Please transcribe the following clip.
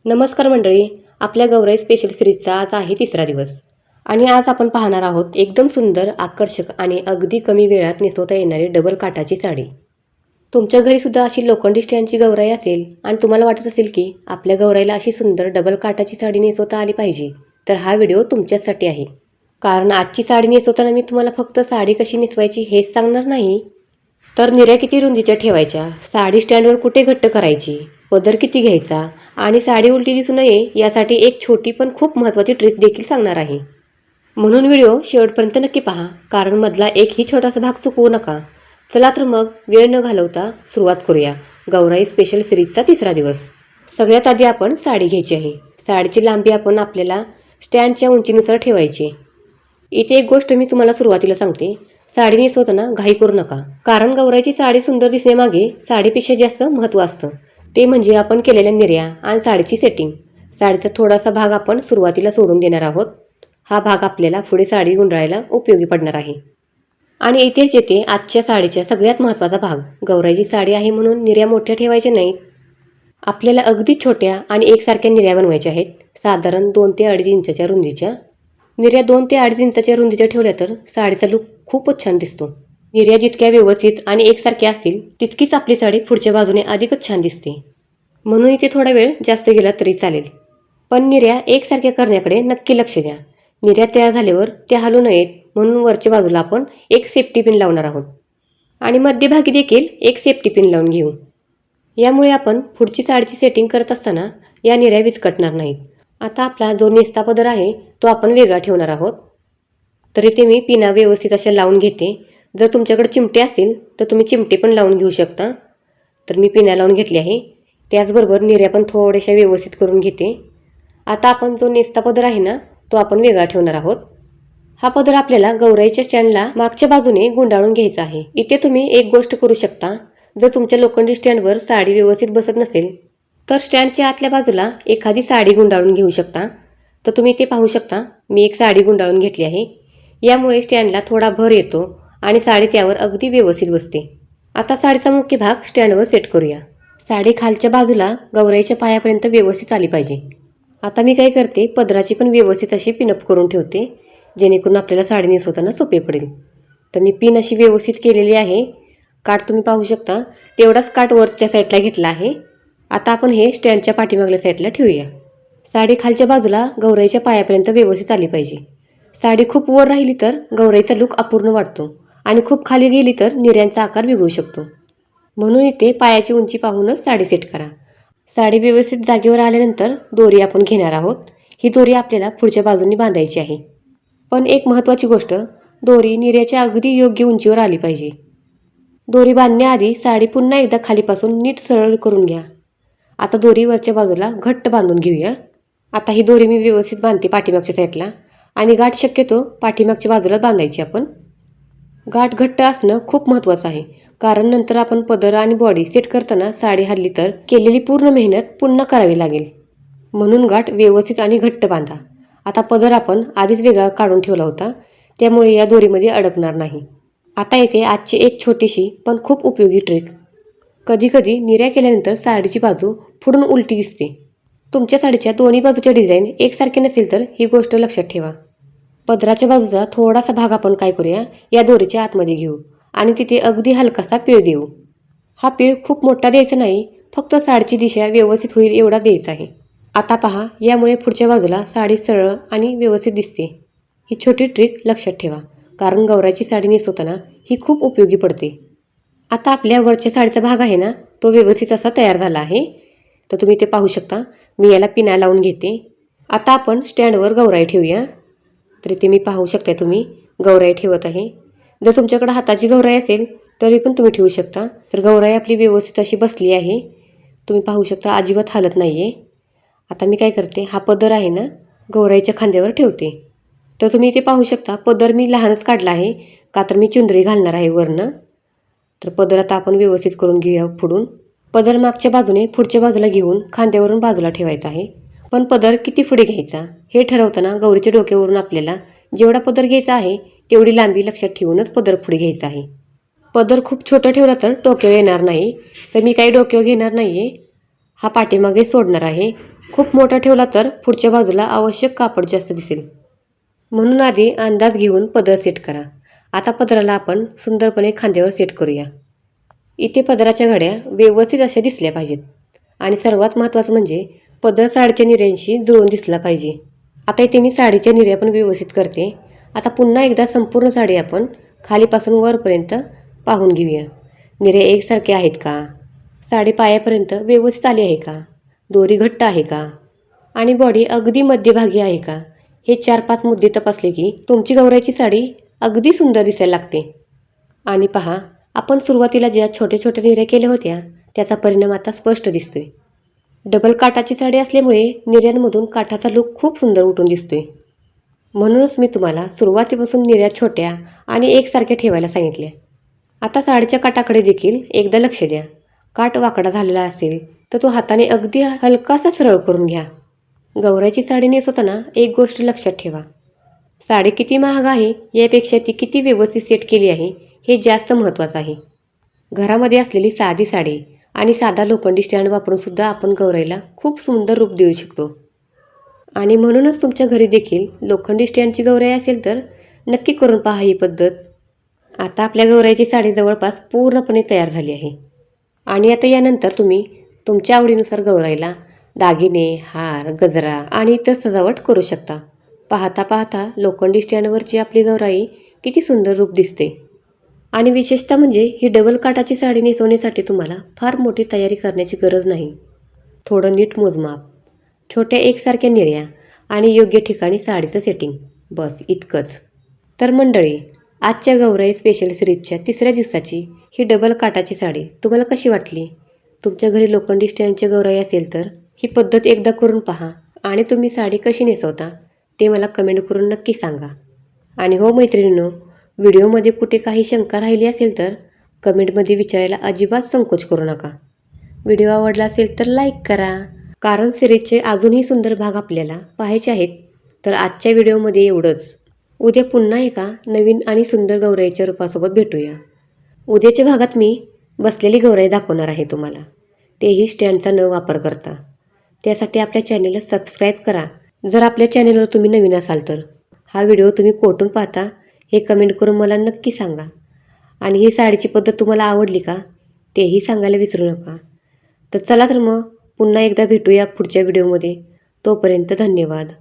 नमस्कार मंडळी, आपल्या गौराई स्पेशल सिरीजचा आज आहे तिसरा दिवस आणि आज आपण पाहणार आहोत एकदम सुंदर, आकर्षक आणि अगदी कमी वेळात नेसवता येणारी डबल काठाची साडी. तुमच्या घरी सुद्धा अशी लोखंडी स्टँडची गौराई असेल आणि तुम्हाला वाटत असेल की आपल्या गौराईला अशी सुंदर डबल काठाची साडी नेसवता आली पाहिजे, तर हा व्हिडिओ तुमच्यासाठी आहे. कारण आजची साडी नेसवताना मी तुम्हाला फक्त साडी कशी नेसवायची हेच सांगणार नाही, तर निर्या किती रुंदीच्या ठेवायच्या, साडी स्टँडवर कुठे घट्ट करायची, पदर किती घ्यायचा आणि साडी उलटी दिसू नये यासाठी एक छोटी पण खूप महत्त्वाची ट्रिक देखील सांगणार आहे. म्हणून व्हिडिओ शेवटपर्यंत नक्की पहा, कारण मधला एकही छोटासा भाग चुकवू नका. चला तर मग वेळ न घालवता सुरुवात करूया गौराई स्पेशल सिरीजचा तिसरा दिवस. सगळ्यात आधी आपण साडी घ्यायची आहे. साडीची लांबी आपण आपल्याला स्टँडच्या उंचीनुसार ठेवायची. इथे एक गोष्ट मी तुम्हाला सुरुवातीला सांगते, साडी नेसवताना घाई करू नका, कारण गौराईची साडी सुंदर दिसण्यामागे साडीपेक्षा जास्त महत्त्व असतं. ते म्हणजे आपण केलेल्या निर्या आणि साडीची सेटिंग. साडीचा थोडासा भाग आपण सुरुवातीला सोडून देणार आहोत. हा भाग आपल्याला पुढे साडी गुंडाळायला उपयोगी पडणार आहे. आणि इथेच येते आजच्या साडीचा सगळ्यात महत्त्वाचा भाग. गौराईची साडी आहे म्हणून निर्या मोठ्या ठेवायच्या नाहीत. आपल्याला अगदी छोट्या आणि एकसारख्या निर्या बनवायच्या आहेत. साधारण 2 ते 2.5 इंचाच्या रुंदीच्या निर्या 2 ते 2.5 इंचाच्या रुंदीच्या ठेवल्या तर साडीचा लुक खूपच छान दिसतो. निर्या जितक्या व्यवस्थित आणि एकसारख्या असतील तितकीच आपली साडी पुढच्या बाजूने अधिकच छान दिसते. म्हणून इथे थोडा वेळ जास्त गेला तरी चालेल, पण निर्या एकसारख्या करण्याकडे नक्की लक्ष द्या. निर्या तयार झाल्यावर त्या हलू नयेत म्हणून वरच्या बाजूला आपण एक सेफ्टी पिन लावणार आहोत आणि मध्यभागी देखील एक सेफ्टी पिन लावून घेऊ. यामुळे आपण पुढची साडीची सेटिंग करत असताना या निर्या विस्कटणार नाहीत. आता आपला जो नेसता पदर आहे तो आपण वेगळा ठेवणार आहोत. तर इथे मी पिना व्यवस्थित अशा लावून घेते. जर तुमच्याकडे चिमटे असतील तर तुम्ही चिमटे पण लावून घेऊ शकता. तर मी पिना लावून घेतली आहे. त्याचबरोबर निर्या पण थोड्याशा व्यवस्थित करून घेते. आता आपण जो नेसता पदर आहे ना तो आपण वेगळा ठेवणार आहोत. हा पदर आपल्याला गौराईच्या स्टँडला मागच्या बाजूने गुंडाळून घ्यायचा आहे. इथे तुम्ही एक गोष्ट करू शकता, जर तुमच्या लोखंडी स्टँडवर साडी व्यवस्थित बसत नसेल तर स्टँडच्या आतल्या बाजूला एखादी साडी गुंडाळून घेऊ शकता. तर तुम्ही इथे पाहू शकता, मी एक साडी गुंडाळून घेतली आहे. यामुळे स्टँडला थोडा भर येतो आणि साडी त्यावर अगदी व्यवस्थित बसते. आता साडीचा मुख्य भाग स्टँडवर सेट करूया. साडी खालच्या बाजूला गौराईच्या पायापर्यंत व्यवस्थित आली पाहिजे. आता मी काय करते, पदराची पण व्यवस्थित अशी पिनअप करून ठेवते, जेणेकरून आपल्याला साडी नेसवताना सोपे पडेल. तर मी पिन अशी व्यवस्थित केलेली आहे. काठ तुम्ही पाहू शकता, तेवढाच काठ वरच्या साईडला घेतला आहे. आता आपण हे स्टँडच्या पाठीमागल्या साईडला ठेवूया. साडी खालच्या बाजूला गौराईच्या पायापर्यंत व्यवस्थित आली पाहिजे. साडी खूप वर राहिली तर गौराईचा लुक अपूर्ण वाटतो आणि खूप खाली गेली तर निर्यांचा आकार बिघडू शकतो. म्हणून इथे पायाची उंची पाहूनच साडी सेट करा. साडी व्यवस्थित जागेवर आल्यानंतर दोरी आपण घेणार आहोत. ही दोरी आपल्याला पुढच्या बाजूने बांधायची आहे. पण एक महत्त्वाची गोष्ट, दोरी निर्याच्या अगदी योग्य उंचीवर आली पाहिजे. दोरी बांधण्याआधी साडी पुन्हा एकदा खालीपासून नीट सरळ करून घ्या. आता दोरी वरच्या बाजूला घट्ट बांधून घेऊया. आता ही दोरी मी व्यवस्थित बांधते पाठीमागच्या साईडला आणि गाठ शक्यतो पाठीमागच्या बाजूला बांधायची आपण. गाठ घट्ट असणं खूप महत्त्वाचं आहे, कारण नंतर आपण पदर आणि बॉडी सेट करताना साडी हल्ली तर केलेली पूर्ण मेहनत पुन्हा करावी लागेल. म्हणून गाठ व्यवस्थित आणि घट्ट बांधा. आता पदर आपण आधीच वेगळा काढून ठेवला होता, त्यामुळे या दोरीमध्ये अडकणार नाही. आता येथे आजची एक छोटीशी पण खूप उपयोगी ट्रिक. कधीकधी निर्या केल्यानंतर साडीची बाजू पुढून उलटी दिसते. तुमच्या साडीच्या दोन्ही बाजूच्या डिझाईन एकसारखे नसेल तर ही गोष्ट लक्षात ठेवा. पदराच्या बाजूचा थोडासा भाग आपण काय करूया, या दोरीच्या आतमध्ये घेऊ आणि तिथे अगदी हलकासा पीळ देऊ. हा पीळ खूप मोठा द्यायचा नाही, फक्त साडीची दिशा व्यवस्थित होईल एवढा द्यायचा आहे. आता पहा, यामुळे पुढच्या बाजूला साडी सरळ आणि व्यवस्थित दिसते. ही छोटी ट्रिक लक्षात ठेवा, कारण गौराईची साडी नेसवताना ही खूप उपयोगी पडते. आता आपल्या वरच्या साडीचा भाग आहे ना तो व्यवस्थित असा तयार झाला आहे. तर तुम्ही ते पाहू शकता, मी याला पिना लावून घेते. आता आपण स्टँडवर गौराई ठेवूया. तर इथे मी पाहू शकता तुम्ही गौराई ठेवत आहे. जर तुमच्याकडे हाताची गौराई असेल तरी पण तुम्ही ठेवू शकता. तर गौराई आपली व्यवस्थित अशी बसली आहे. तुम्ही पाहू शकता, अजिबात हालत नाही आहे. आता मी काय करते, हा पदर आहे ना गौराईच्या खांद्यावर ठेवते. तर तुम्ही इथे पाहू शकता, पदर मी लहानच काढला आहे, का तर मी चुंदरी घालणार आहे वरनं. तर पदर आता आपण व्यवस्थित करून घेऊया. पुढून पदर मागच्या बाजूने पुढच्या बाजूला घेऊन खांद्यावरून बाजूला ठेवायचा आहे. पण पदर किती पुढे घ्यायचा हे ठरवताना गौरीच्या डोक्यावरून आपल्याला जेवढा पदर घ्यायचा आहे तेवढी लांबी लक्षात ठेवूनच पदर पुढे घ्यायचा आहे. पदर खूप छोटा ठेवला तर डोक्यावर येणार नाही. तर मी काही डोक्यावर घेणार नाही आहे. हा पाठीमागे सोडणार आहे खूप मोठा ठेवला तर पुढच्या बाजूला आवश्यक कापड जास्त दिसेल. म्हणून आधी अंदाज घेऊन पदर सेट करा. आता पदराला आपण सुंदरपणे खांद्यावर सेट करूया. इथे पदराच्या घड्या व्यवस्थित अशा दिसल्या पाहिजेत आणि सर्वात महत्त्वाचं म्हणजे पदर साडीच्या निर्यांशी जुळून दिसला पाहिजे. आता इथे मी साडीच्या निर्या पण व्यवस्थित करते. आता पुन्हा एकदा संपूर्ण साडी आपण खालीपासून वरपर्यंत पाहून घेऊया. निर्या एकसारख्या आहेत का? साडी पायापर्यंत व्यवस्थित आली आहे का? दोरी घट्ट आहे का? आणि बॉडी अगदी मध्यभागी आहे का? हे 4-5 मुद्दे तपासले की तुमची गौराईची साडी अगदी सुंदर दिसायला लागते. आणि पहा, आपण सुरुवातीला ज्या छोट्या छोट्या निर्या केल्या होत्या त्याचा परिणाम आता स्पष्ट दिसतोय. डबल काठाची साडी असल्यामुळे निर्यांमधून काठाचा लूक खूप सुंदर उठून दिसतोय. म्हणूनच मी तुम्हाला सुरुवातीपासून निर्या छोट्या आणि एकसारख्या ठेवायला सांगितल्या. आता साडीच्या काठाकडे देखील एकदा लक्ष द्या. काठ वाकडा झालेला असेल तर तो हाताने अगदी हलकासा सरळ करून घ्या. गौराईची साडी नेसवताना एक गोष्ट लक्षात ठेवा. साडी किती महाग आहे यापेक्षा ती किती व्यवस्थित सेट केली आहे हे जास्त महत्त्वाचं आहे. घरामध्ये असलेली साधी साडी आणि साधा लोखंडी स्टँड वापरून सुद्धा आपण गौराईला खूप सुंदर रूप देऊ शकतो. आणि म्हणूनच तुमच्या घरी देखील लोखंडी स्टँडची गौराई असेल तर नक्की करून पहा ही पद्धत. आता आपल्या गौराईची साडी जवळपास पूर्णपणे तयार झाली आहे. आणि आता यानंतर तुम्ही तुमच्या आवडीनुसार गौराईला दागिने, हार, गजरा आणि इतर सजावट करू शकता. पाहता पाहता लोखंडी स्टँडवरची आपली गौराई किती सुंदर रूप दिसते. आणि विशेषतः म्हणजे ही डबल काठाची साडी नेसवण्यासाठी तुम्हाला फार मोठी तयारी करण्याची गरज नाही. थोडं नीट मोजमाप, छोट्या एकसारख्या निर्या आणि योग्य ठिकाणी साडीचं सेटिंग, बस इतकंच. तर मंडळी, आजच्या गौराई स्पेशल सिरीजच्या 3ऱ्या दिवसाची ही डबल काठाची साडी तुम्हाला कशी वाटली? तुमच्या घरी लोखंडी स्टँडची गौराई असेल तर ही पद्धत एकदा करून पहा आणि तुम्ही साडी कशी नेसवता ते मला कमेंट करून नक्की सांगा. आणि हो मैत्रिणींनो, व्हिडिओमध्ये कुठे काही शंका राहिली असेल तर कमेंटमध्ये विचारायला अजिबात संकोच करू नका. व्हिडिओ आवडला असेल तर लाईक करा. कारण सिरीजचे अजूनही सुंदर भाग आपल्याला पाहायचे आहेत. तर आजच्या व्हिडिओमध्ये एवढंच. उद्या पुन्हा एका नवीन आणि सुंदर गौराईच्या रूपासोबत भेटूया. उद्याच्या भागात मी बसलेली गौराई दाखवणार आहे तुम्हाला, तेही स्टँडचा न वापर करता. त्यासाठी आपल्या चॅनेलला सबस्क्राईब करा. जर आपल्या चॅनेलवर तुम्ही नवीन असाल तर हा व्हिडिओ तुम्ही कोठून पाहता हे कमेंट करून मला नक्की सांगा. आणि ही साडीची पद्धत तुम्हाला आवडली का तेही सांगायला विसरू नका. तर चला तर मग पुन्हा एकदा भेटूया पुढच्या व्हिडिओमध्ये. तोपर्यंत धन्यवाद.